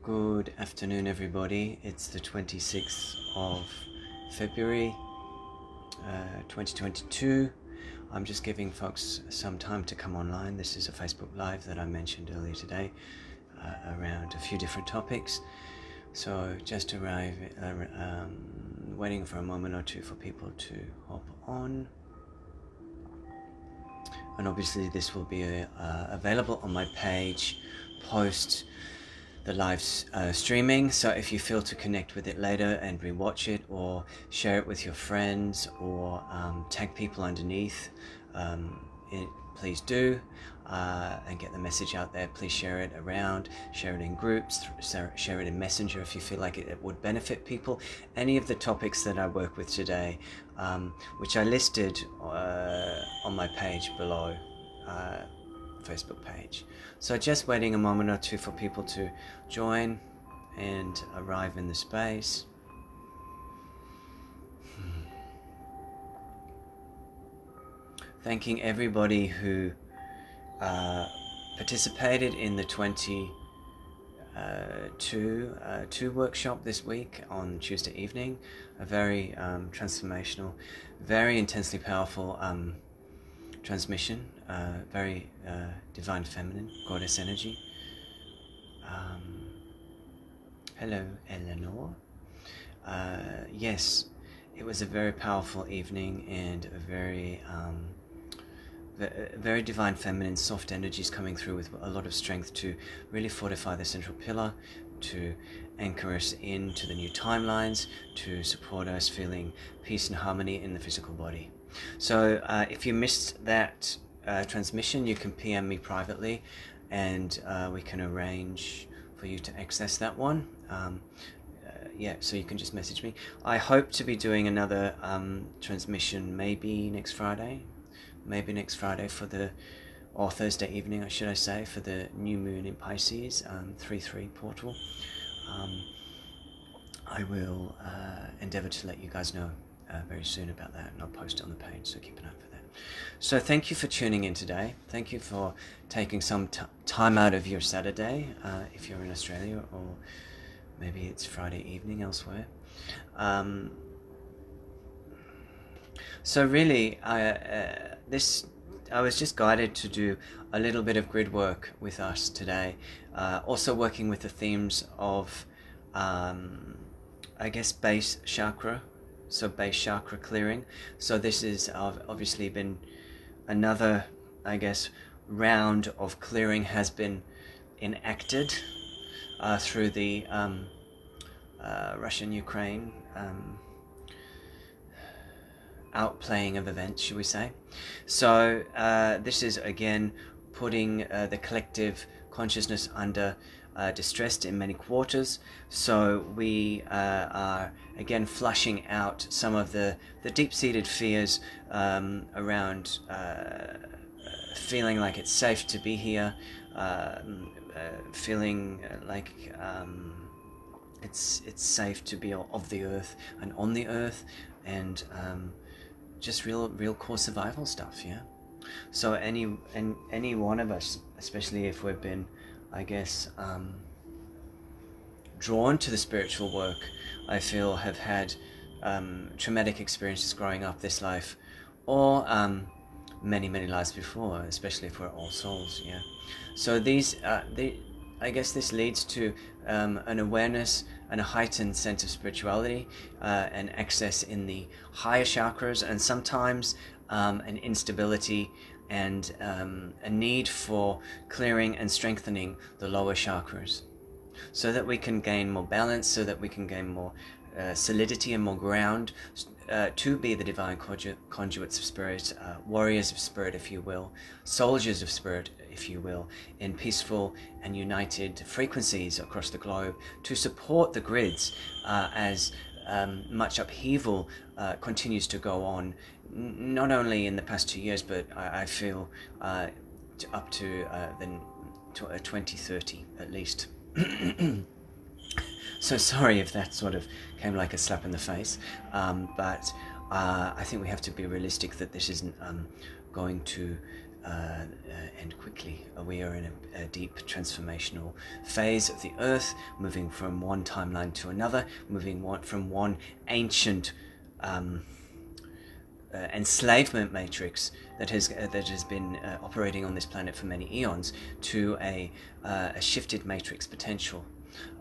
Good afternoon, everybody. It's the 26th of February 2022. I'm just giving folks some time to come online. This is a Facebook Live that I mentioned earlier today around a few different topics. So just waiting for a moment or two for people to hop on. And obviously this will be available on my page post the live streaming, so if you feel to connect with it later and rewatch it or share it with your friends or tag people underneath, please do and get the message out there. Please share it around, share it in groups, share it in Messenger if you feel like it would benefit people. Any of the topics that I work with today, which I listed on my page below, Facebook page. So just waiting a moment or two for people to join and arrive in the space. Thanking everybody who participated in the 22 workshop this week on Tuesday evening. A very transformational, very intensely powerful transmission, very divine feminine, goddess energy. Hello, Eleanor. Yes, it was a very powerful evening and a very divine feminine, soft energies coming through with a lot of strength to really fortify the central pillar, to anchor us into the new timelines, to support us feeling peace and harmony in the physical body. So if you missed that transmission, you can PM me privately and we can arrange for you to access that one. So you can just message me. I hope to be doing another transmission maybe next Friday or Thursday evening, should I say, for the new moon in Pisces, 3/3 portal. I will endeavor to let you guys know very soon about that, and I'll post it on the page, so keep an eye for that. So thank you for tuning in today. Thank you for taking some time out of your Saturday, if you're in Australia, or maybe it's Friday evening elsewhere. So really, I was just guided to do a little bit of grid work with us today, also working with the themes of, base chakra. So base chakra clearing. So this is obviously been another, round of clearing has been enacted through the Russian-Ukraine outplaying of events, should we say. So this is again putting the collective consciousness under distressed in many quarters, so we are again flushing out some of the deep-seated fears around feeling like it's safe to be here, feeling like it's safe to be of the earth and on the earth, and just real core survival stuff. Yeah. So any one of us, especially if we've been drawn to the spiritual work, I feel have had traumatic experiences growing up this life, or many lives before, especially if we're all souls. Yeah. So this leads to an awareness and a heightened sense of spirituality and access in the higher chakras, and sometimes an instability and a need for clearing and strengthening the lower chakras, so that we can gain more balance, so that we can gain more solidity and more ground to be the divine conduits of spirit, warriors of spirit, if you will, soldiers of spirit, if you will, in peaceful and united frequencies across the globe, to support the grids as much upheaval continues to go on, not only in the past 2 years, but I feel up to 2030 at least. So sorry if that sort of came like a slap in the face, but I think we have to be realistic that this isn't going to end quickly. We are in a deep transformational phase of the Earth, moving from one timeline to another, from one ancient enslavement matrix that has been operating on this planet for many eons to a shifted matrix potential,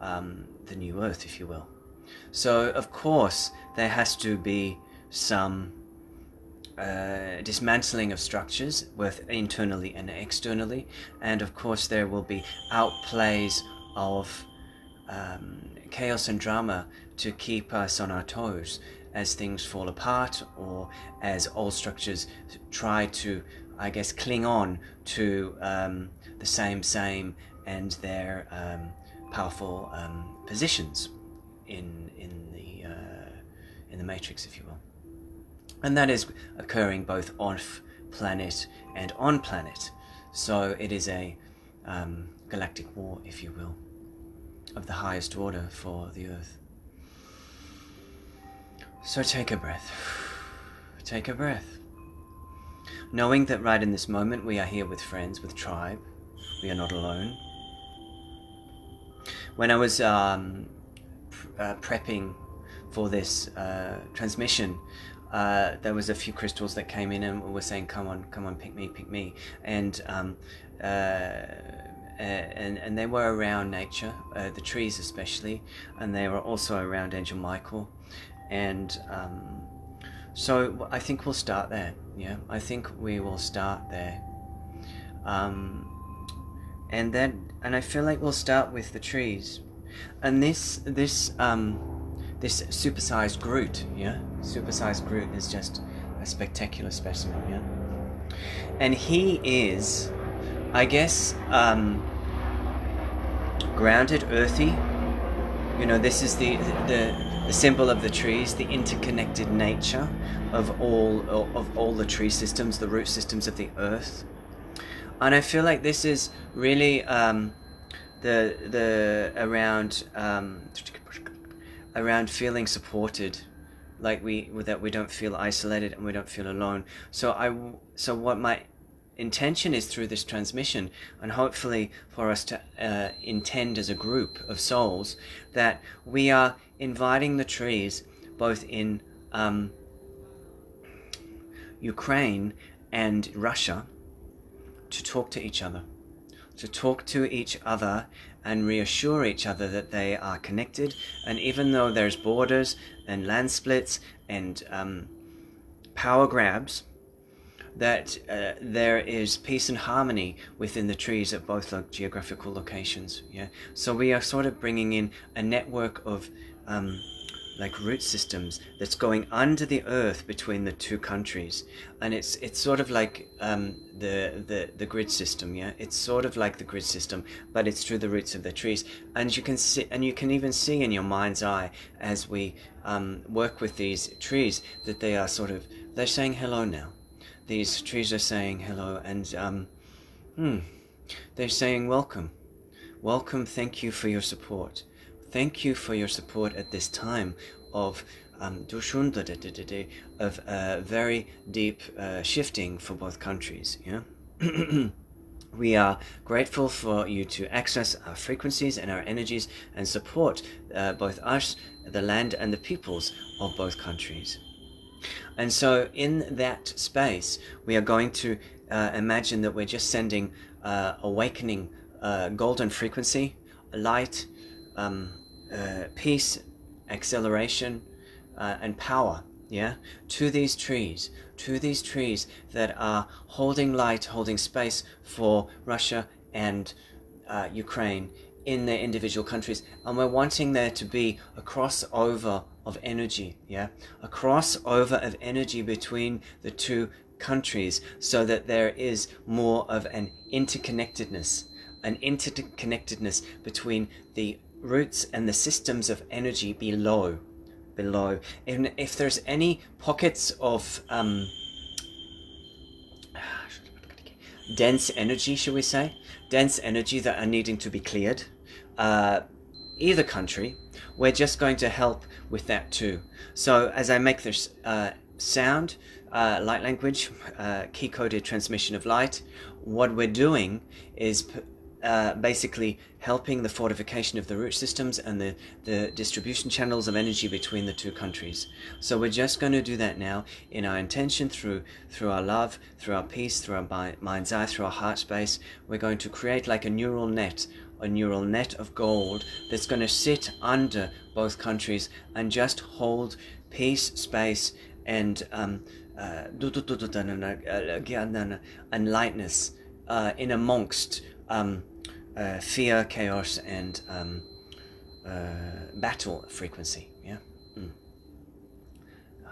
the new Earth, if you will. So of course there has to be some dismantling of structures, both internally and externally, and of course there will be outplays of chaos and drama to keep us on our toes as things fall apart, or as old structures try to, I guess, cling on to the same and their powerful positions in the matrix, if you will. And that is occurring both off planet and on planet. So it is a galactic war, if you will, of the highest order for the Earth. So take a breath. Take a breath. Knowing that right in this moment we are here with friends, with tribe. We are not alone. When I was prepping for this transmission, there was a few crystals that came in and were saying, come on, pick me. And they were around nature, the trees especially, and they were also around Archangel Michael. And so I think we'll start there. Yeah, I think we will start there. And I feel like we'll start with the trees, and this supersized Groot. Yeah, supersized Groot is just a spectacular specimen. Yeah, and he is, I guess, grounded, earthy. You know, this is the symbol of the trees, the interconnected nature of all the tree systems, the root systems of the earth. And I feel like this is really around feeling supported, like that we don't feel isolated and we don't feel alone. So what my intention is through this transmission, and hopefully for us to intend as a group of souls, that we are inviting the trees both in Ukraine and Russia to talk to each other and reassure each other that they are connected. And even though there's borders and land splits and power grabs, that there is peace and harmony within the trees at both geographical locations. Yeah, so we are sort of bringing in a network of like root systems that's going under the earth between the two countries, and it's sort of like the grid system. Yeah, it's sort of like the grid system, but it's through the roots of the trees. And you can see, and you can even see in your mind's eye as we work with these trees, that they are they're saying hello now. These trees are saying hello, and they're saying welcome. Thank you for your support. Thank you for your support at this time of very deep shifting for both countries. Yeah. We are grateful for you to access our frequencies and our energies and support both us, the land, and the peoples of both countries. And so in that space, we are going to imagine that we're just sending awakening golden frequency, light, peace, acceleration, and power, yeah, to these trees that are holding light, holding space for Russia and Ukraine in their individual countries. And we're wanting there to be a crossover of energy, yeah, a crossover of energy between the two countries, so that there is more of an interconnectedness between the roots and the systems of energy below. And if there's any pockets of dense energy, shall we say, dense energy that are needing to be cleared, either country, we're just going to help with that too. So as I make this sound, light language, key-coded transmission of light. What we're doing is basically helping the fortification of the root systems and the distribution channels of energy between the two countries. So we're just going to do that now in our intention, through our love, through our peace, through our mind's eye, through our heart space. We're going to create like a neural net of gold that's going to sit under both countries and just hold peace, space, and lightness in amongst fear, chaos, and battle frequency. Yeah.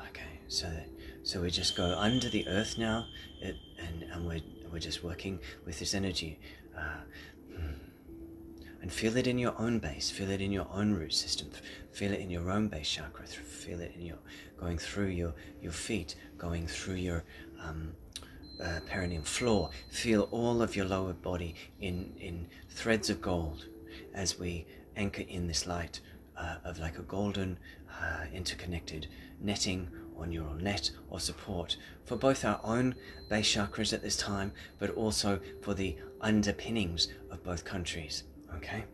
Okay. So we just go under the earth now, and we're just working with this energy. And feel it in your own base, feel it in your own root system, feel it in your own base chakra, feel it in going through your feet, going through your perineum floor. Feel all of your lower body in threads of gold as we anchor in this light of like a golden interconnected netting or neural net or support for both our own base chakras at this time, but also for the underpinnings of both countries. Okay.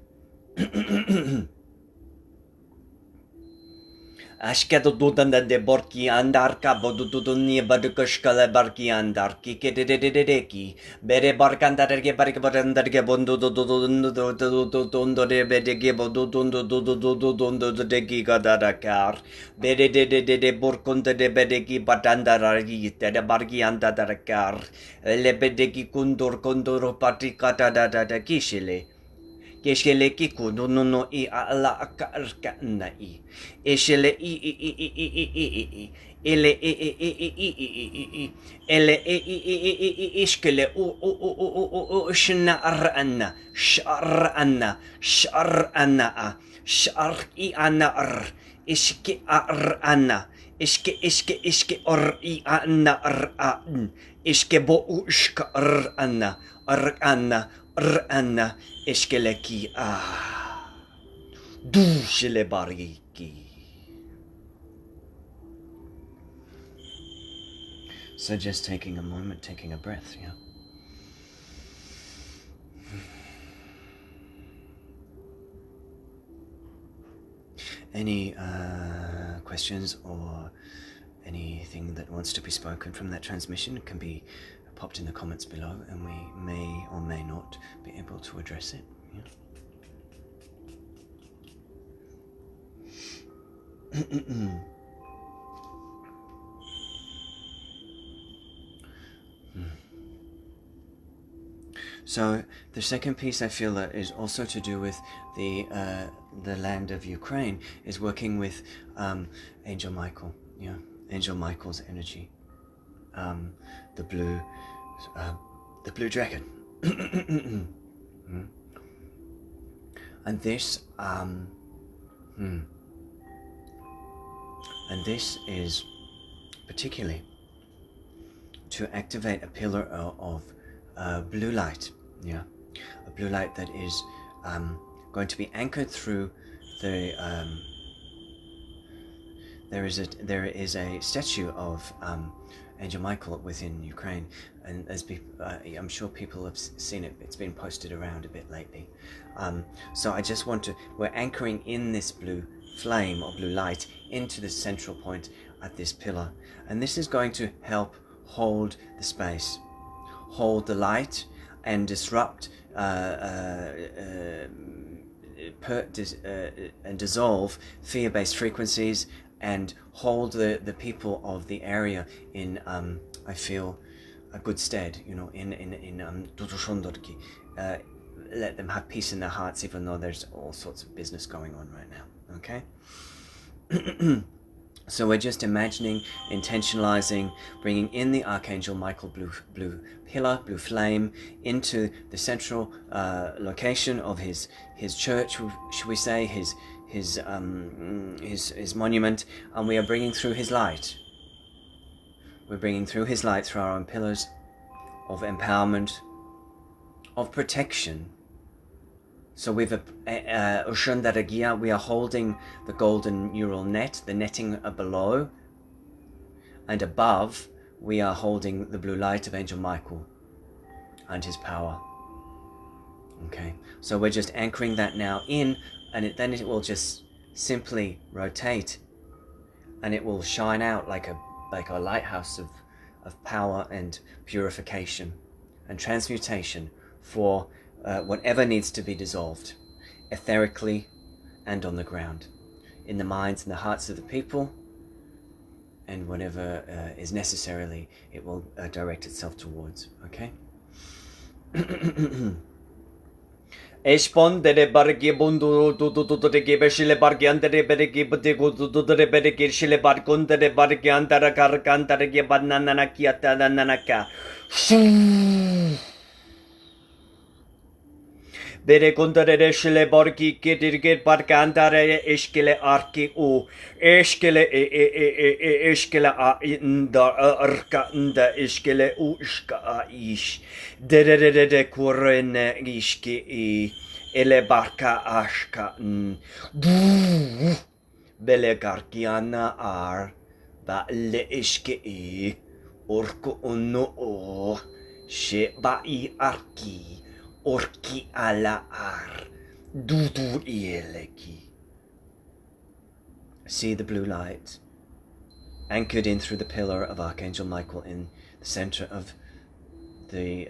Ashkedo dudanda de borki andarka boduduni badukoshkala barki andarki kedededeki bere barkandarge barke barandarge bondo dondo de bedege bodundo degi gadarakar bere de borkonda de bedegi batandaragi de barki andarakar le bedegi kondor patikata da kishile Keshele kiku no I ala akarka na I. Eshele I ele ele iskele shna arana sharana a shar I ana iske arana iske or I ana iske bo ushka arana Eskeleki Dushele bariki. So just taking a moment, taking a breath, yeah. Any questions or anything that wants to be spoken from that transmission can be popped in the comments below, and we may or may not be able to address it. Yeah. So the second piece I feel that is also to do with the land of Ukraine is working with Angel Michael. Yeah, Angel Michael's energy. The blue dragon. And this is particularly to activate a pillar of blue light. Yeah, a blue light that is going to be anchored through the there is a statue of Angel Michael within Ukraine, and as I'm sure people have seen it. It's been posted around a bit lately. So I just want to, we're anchoring in this blue flame or blue light into the central point at this pillar, and this is going to help hold the space, hold the light, and disrupt and dissolve fear-based frequencies, and hold the people of the area in I feel a good stead, you know, in let them have peace in their hearts, even though there's all sorts of business going on right now. Okay. So we're just imagining, intentionalizing, bringing in the Archangel Michael blue pillar, blue flame, into the central location of his church, should we say, his monument, and we are bringing through his light. We're bringing through his light through our own pillars of empowerment, of protection. So we've we are holding the golden neural net, the netting below, and above we are holding the blue light of Angel Michael and his power. Okay, so we're just anchoring that now in, and then it will just simply rotate, and it will shine out like a lighthouse of power and purification and transmutation for whatever needs to be dissolved, etherically and on the ground, in the minds and the hearts of the people, and whatever is necessarily, it will direct itself towards. Okay. Espondere bargi bundu de gebeshile bargiandere beregi budigu de beregishile bargundere bargiandara gargantare gebanana kiata nanaka. Bere kundere shile bargi gedirge bargandare eskele arki u eskele eskele a inda arka inda eskele u iska ish de kurene iski ele barka ashka bele gargiana ar ba le iski orko unno o she ba I arki orki ala ar dudu ieleki. See the blue light anchored in through the pillar of Archangel Michael in the center of the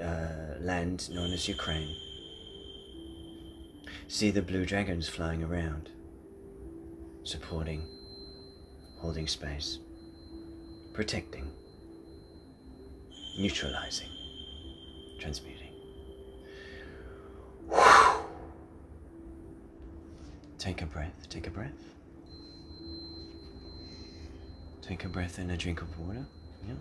land known as Ukraine. See the blue dragons flying around, supporting, holding space, protecting, neutralizing, transmuting. Take a breath, take a breath. Take a breath and a drink of water. Yeah.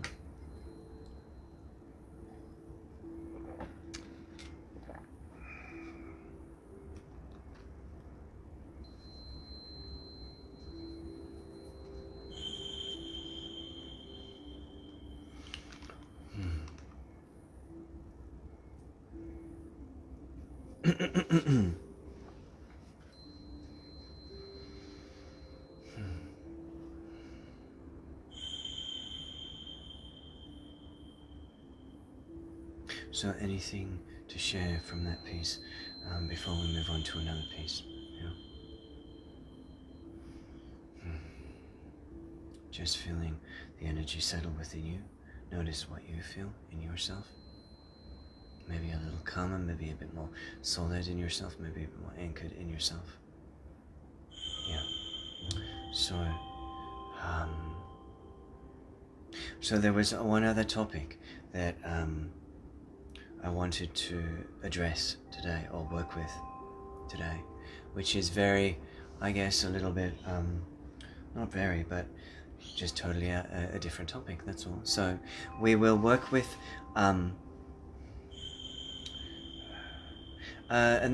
So anything to share from that piece before we move on to another piece? Yeah. Just feeling the energy settle within you. Notice what you feel in yourself. Maybe a little calmer, maybe a bit more solid in yourself, maybe a bit more anchored in yourself. Yeah. So there was one other topic that I wanted to address today, or work with today, which is very, I guess, a little bit, not very, but just totally a different topic, that's all. So we will work with, and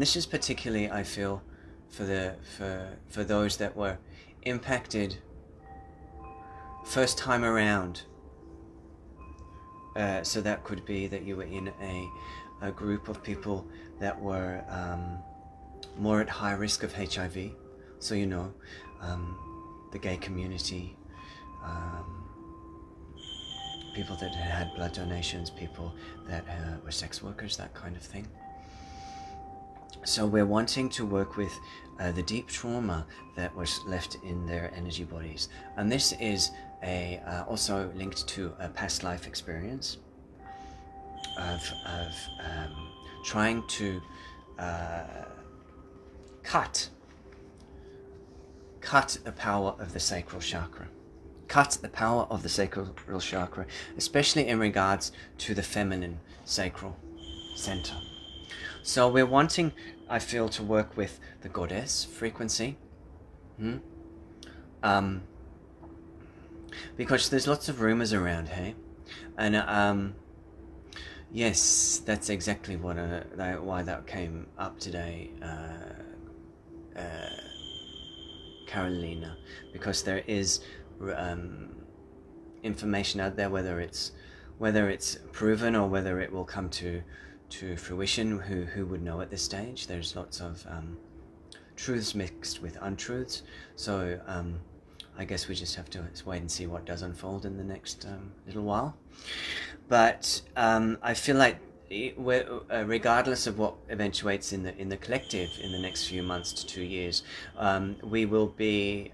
this is particularly, I feel, for those that were impacted first time around. So that could be that you were in a group of people that were more at high risk of HIV. So you know, the gay community, people that had blood donations, people that were sex workers, that kind of thing. So we're wanting to work with the deep trauma that was left in their energy bodies. And this is also linked to a past life experience of trying to cut the power of the sacral chakra. Cut the power of the sacral chakra, especially in regards to the feminine sacral center. So we're wanting, I feel, to work with the goddess frequency. Because there's lots of rumors around, hey? And yes, that's exactly what why that came up today, Carolina, because there is information out there, whether it's proven or whether it will come to fruition, who would know at this stage. There's lots of truths mixed with untruths. So I guess we just have to wait and see what does unfold in the next little while. But I feel like regardless of what eventuates in the collective in the next few months to 2 years, we will be.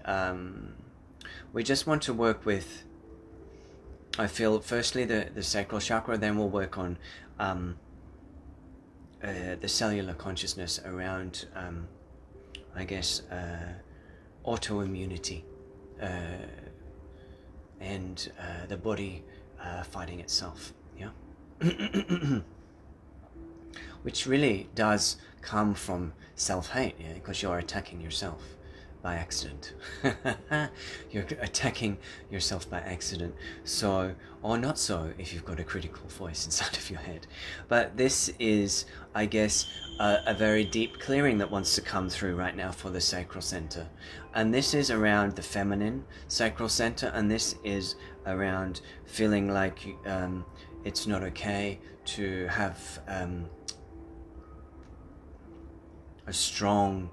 We just want to work with. I feel firstly the sacral chakra, then we'll work on the cellular consciousness around, I guess, autoimmunity and the body fighting itself, yeah? Which really does come from self-hate, yeah? Because you're attacking yourself by accident. You're attacking yourself by accident. So, or not so if you've got a critical voice inside of your head. But this is, I guess, a very deep clearing that wants to come through right now for the sacral center. And this is around the feminine sacral center, and this is around feeling like it's not okay to have a strong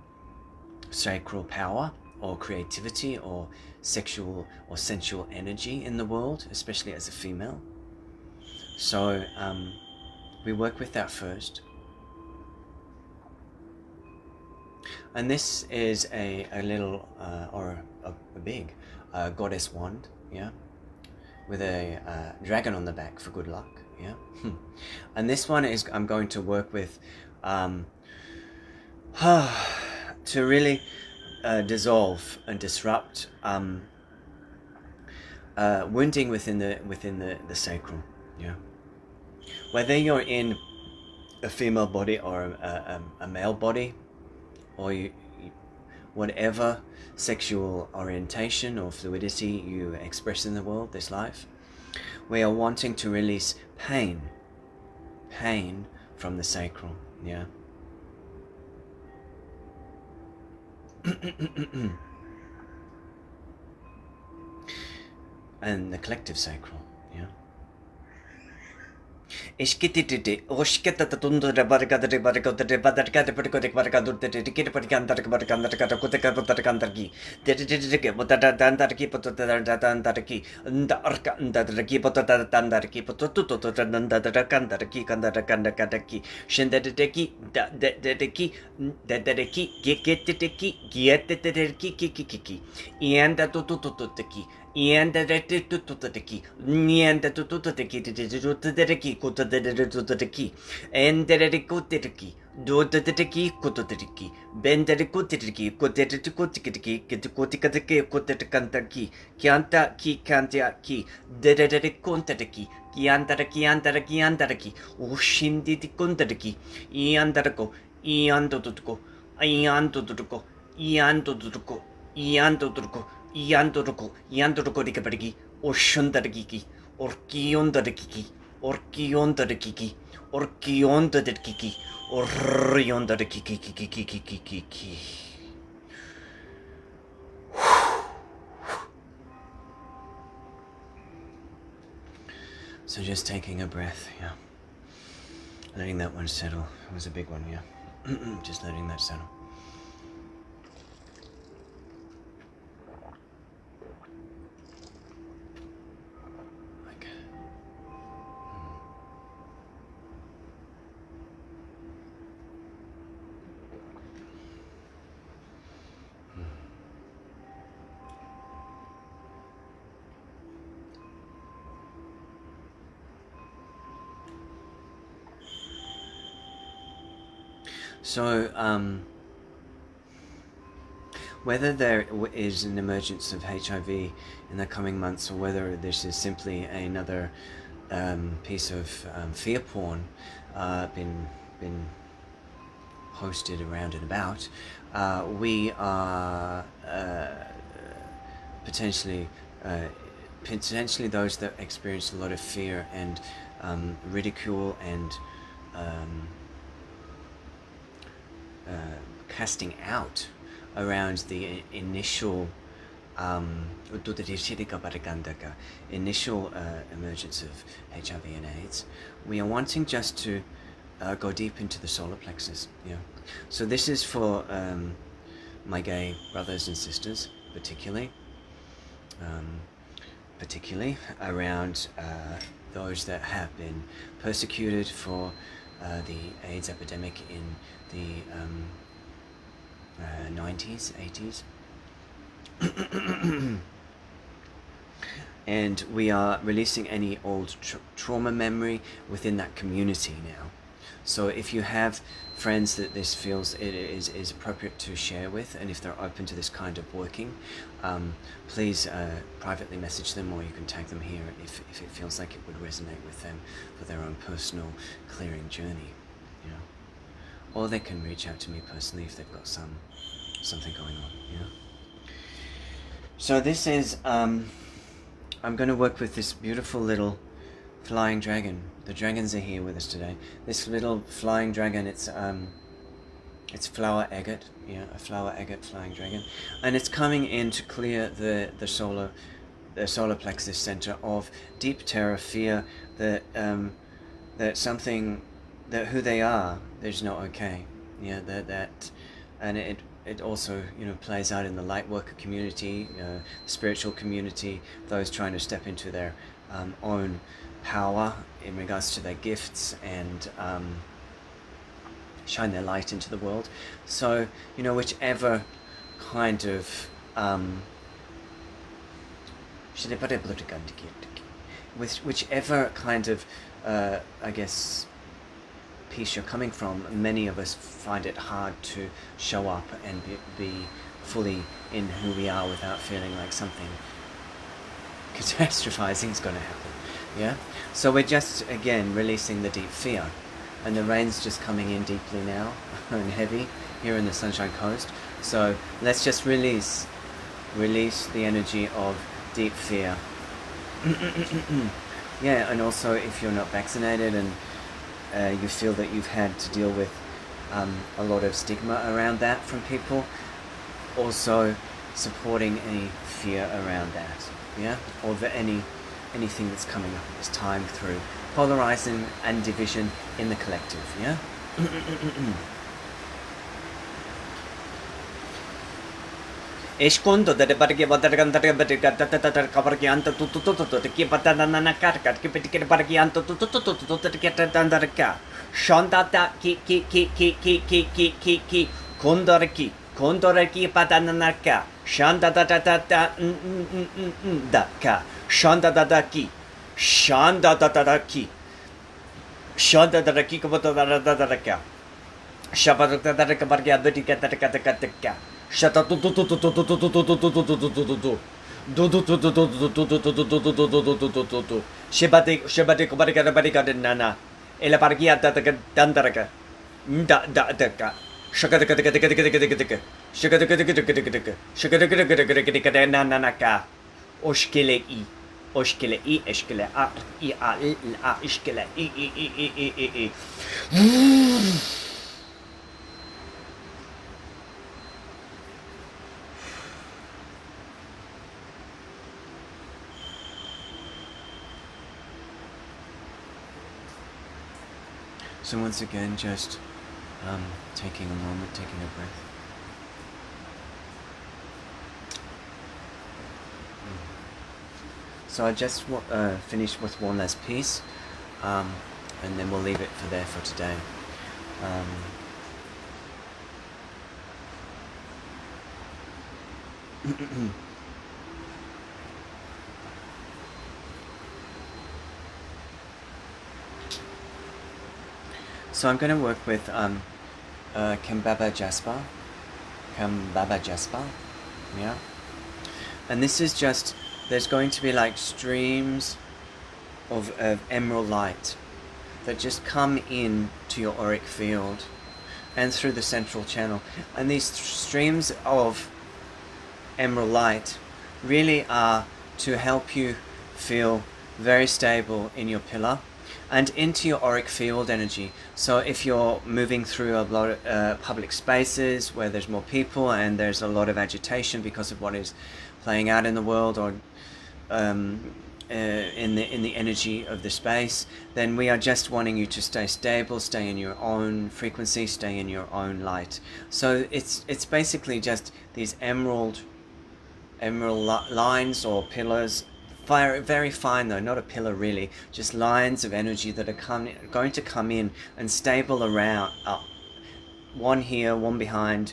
sacral power or creativity or sexual or sensual energy in the world, especially as a female. So we work with that first. And this is a little or a big goddess wand, yeah, with a dragon on the back for good luck, yeah. And this one is I'm going to work with to really dissolve and disrupt wounding within the sacral, yeah. Whether you're in a female body or a male body, or whatever sexual orientation or fluidity you express in the world, this life, we are wanting to release pain from the sacral, yeah. And the collective sacral, yeah. Ishkititi, Oshketa Tunda Bargada Bargada Bargada, Dedicate Dandarki, Potadandarki, and the Arca and the Kipotadandarki, Pototutotandaraki, Kandarakandaki, Shendadeki, Dedeki, Dedeki, Giketiki, Gieteki, Kiki, Ianda Tututiki. Niente tututiki, niente tututiki, tututiki, kututiki, enderikutiki, dutiki, kututiki, benderikutiki, kutiki, kutiki, kutikantaki, kianta ki kantia ki, dedekuntaki, kiantaraki, ushinditi kuntaki, iantarako, iantutuko, iantutuko, iantutuko, iantutuko. Yandoroko Dikabarigi, or Shundariki, or Kiondariki, or Kiondariki, or Kiondariki, or Riondariki. So just taking a breath, yeah. Letting that one settle. It was a big one, yeah. Just letting that settle. So, whether there is an emergence of HIV in the coming months, or whether this is simply another piece of fear porn been posted around and about, we are potentially those that experience a lot of fear and ridicule and casting out around the initial emergence of HIV and AIDS. We are wanting just to go deep into the solar plexus. Yeah. So this is for my gay brothers and sisters, particularly. particularly around those that have been persecuted for the AIDS epidemic in the 90s, 80s. And we are releasing any old trauma memory within that community now. So if you have friends that this feels it is appropriate to share with, and if they're open to this kind of working, please privately message them, or you can tag them here if it feels like it would resonate with them for their own personal clearing journey, you know. Or they can reach out to me personally if they've got something going on, you know. So this is I'm going to work with this beautiful little flying dragon. The dragons are here with us today. This little flying dragon, it's flower agate, yeah, a flower agate flying dragon, and it's coming in to clear the solar plexus center of deep terror, fear that something, that who they are is not okay, yeah, that and it also, you know, plays out in the light worker community, spiritual community, those trying to step into their own power in regards to their gifts and shine their light into the world. So, you know, whichever kind of whichever kind of I guess piece you're coming from, many of us find it hard to show up and be fully in who we are without feeling like something catastrophizing is going to happen. Yeah, so we're just again releasing the deep fear, and the rain's just coming in deeply now and heavy here in the Sunshine Coast. So let's just release the energy of deep fear. Yeah, and also if you're not vaccinated and you feel that you've had to deal with a lot of stigma around that from people, also supporting any fear around that, yeah, or anything that's coming up at this time through polarizing and division in the collective, yeah. Escondo da barche vadarganta da caparchianto tutto che patana carca che petike barchianto tutto che tandarca shondata ki kondorki patana shanda da ka shanda da ki shanda da ki shanda da ki ko da ka shabata da ka barkia betika ka shata tu shebate ko barika de nana ela barkia da dandaraka da shaka nana oshkele eshkele a ishkele i. So once again, just taking a moment, taking a breath. So I just finished with one last piece, and then we'll leave it for today. So I'm going to work with Kambaba Jasper, yeah. And this is just, there's going to be like streams of emerald light that just come in to your auric field and through the central channel. And these streams of emerald light really are to help you feel very stable in your pillar and into your auric field energy. So if you're moving through a lot of public spaces where there's more people and there's a lot of agitation because of what is playing out in the world, or in the energy of the space, then we are just wanting you to stay stable, stay in your own frequency, stay in your own light. So it's basically just these emerald emerald lines or pillars, very fine though, not a pillar really, just lines of energy that are going to come in and stable around, one here, one behind,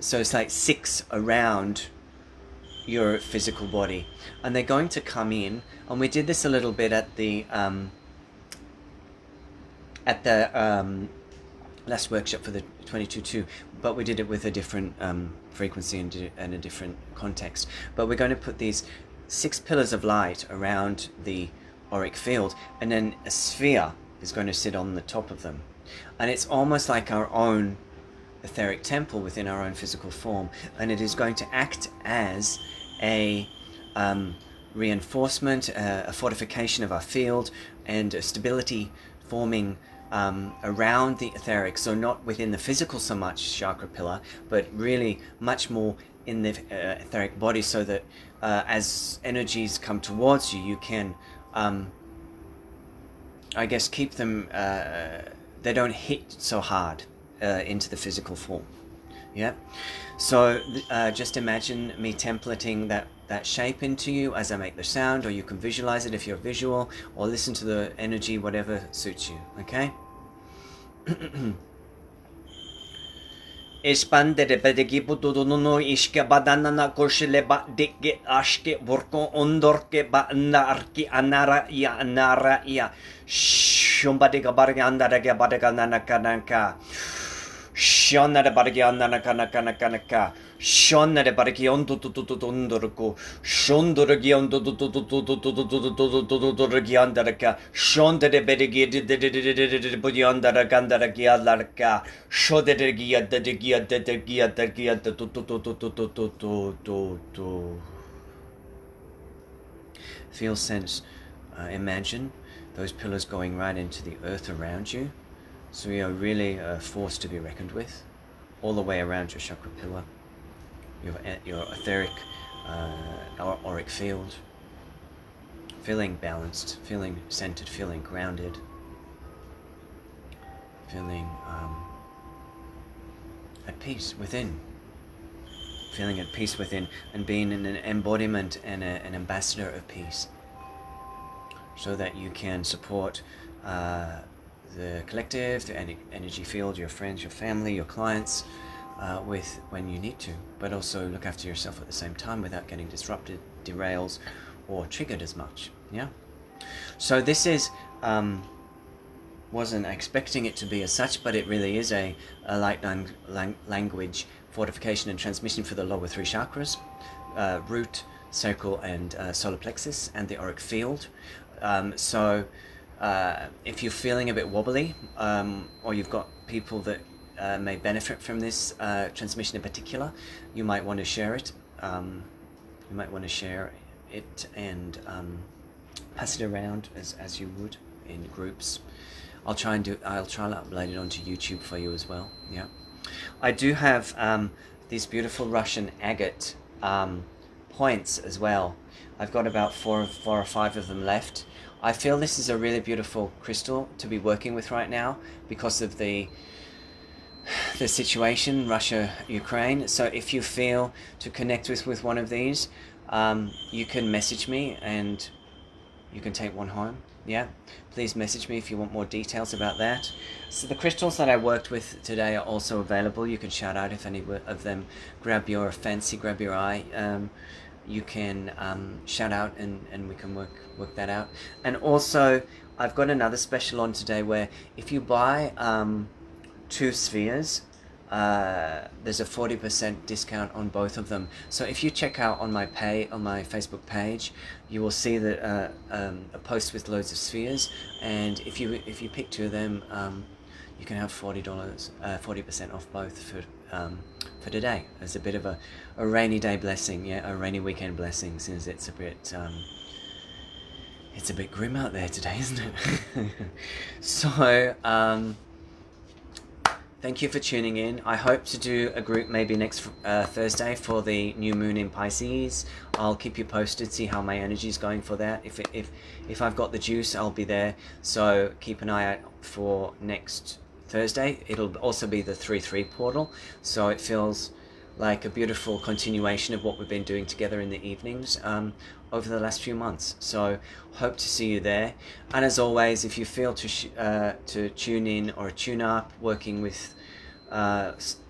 so it's like 6 around your physical body, and they're going to come in, and we did this a little bit at the last workshop for the 22-2, but we did it with a different frequency and a different context. But we're going to put these 6 pillars of light around the auric field, and then a sphere is going to sit on the top of them, and it's almost like our own etheric temple within our own physical form, and it is going to act as a reinforcement, a fortification of our field, and a stability forming around the etheric, so not within the physical so much chakra pillar, but really much more in the etheric body, so that as energies come towards you, you can I guess keep them, they don't hit so hard into the physical form. Yeah, so just imagine me templating that shape into you as I make the sound, or you can visualize it if you're visual, or listen to the energy, whatever suits you. Okay. Espandere pedegi bududuno ishke badanana koshile ba dike ashke burko ondorke ba narki anara ya shumbadiga barga andara ga badaga nanakanaka shonna de bargi andana kanaka shonna de bargi ondo tutundurku shondurgi ondo tutundurgi andaraka shonde de bedegi de budi andara gandara gialarka shode de gia tu. Feel, sense, imagine those pillars going right into the earth around you. So we are really a force to be reckoned with, all the way around your chakra pillar, your etheric, auric field, feeling balanced, feeling centered, feeling grounded, feeling at peace within, feeling at peace within, and being an embodiment and an ambassador of peace, so that you can support the collective, the energy field, your friends, your family, your clients, with when you need to, but also look after yourself at the same time without getting disrupted, derailed, or triggered as much. Yeah. So this is wasn't expecting it to be as such, but it really is a light language fortification and transmission for the lower 3 chakras, root, sacral, and solar plexus, and the auric field. So if you're feeling a bit wobbly, or you've got people that may benefit from this transmission in particular, you might want to share it. You might want to share it and pass it around as you would in groups. I'll try and upload it onto YouTube for you as well. Yeah, I do have these beautiful Russian agate points as well. I've got about four or five of them left. I feel this is a really beautiful crystal to be working with right now because of the situation, Russia, Ukraine. So if you feel to connect with one of these, you can message me and you can take one home. Yeah, please message me if you want more details about that. So the crystals that I worked with today are also available. You can shout out if any of them grab your fancy, grab your eye. You can shout out and we can work that out. And also I've got another special on today where if you buy 2 spheres, there's a 40% discount on both of them. So if you check out on my Facebook page, you will see that a post with loads of spheres, and if you pick 2 of them, you can have $40% off both for today as a bit of a rainy day blessing, yeah, a rainy weekend blessing, since it's a bit grim out there today, isn't it? So thank you for tuning in. I hope to do a group maybe next Thursday for the new moon in Pisces. I'll keep you posted, see how my energy is going for that. If I've got the juice, I'll be there. So keep an eye out for next Thursday. It'll also be the 3-3 portal. So it feels like a beautiful continuation of what we've been doing together in the evenings over the last few months. So hope to see you there. And as always, if you feel to tune in or tune up, working with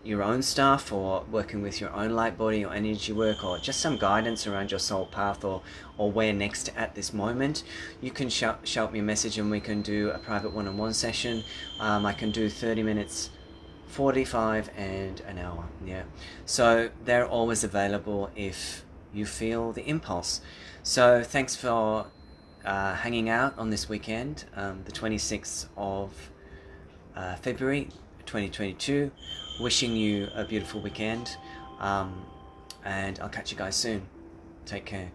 your own stuff, or working with your own light body or energy work, or just some guidance around your soul path, or where next at this moment, you can shout me a message and we can do a private one-on-one session. I can do 30 minutes, 45 and an hour. Yeah, so they're always available if you feel the impulse. So thanks for hanging out on this weekend, the 26th of February 2022. Wishing you a beautiful weekend, and I'll catch you guys soon. Take care.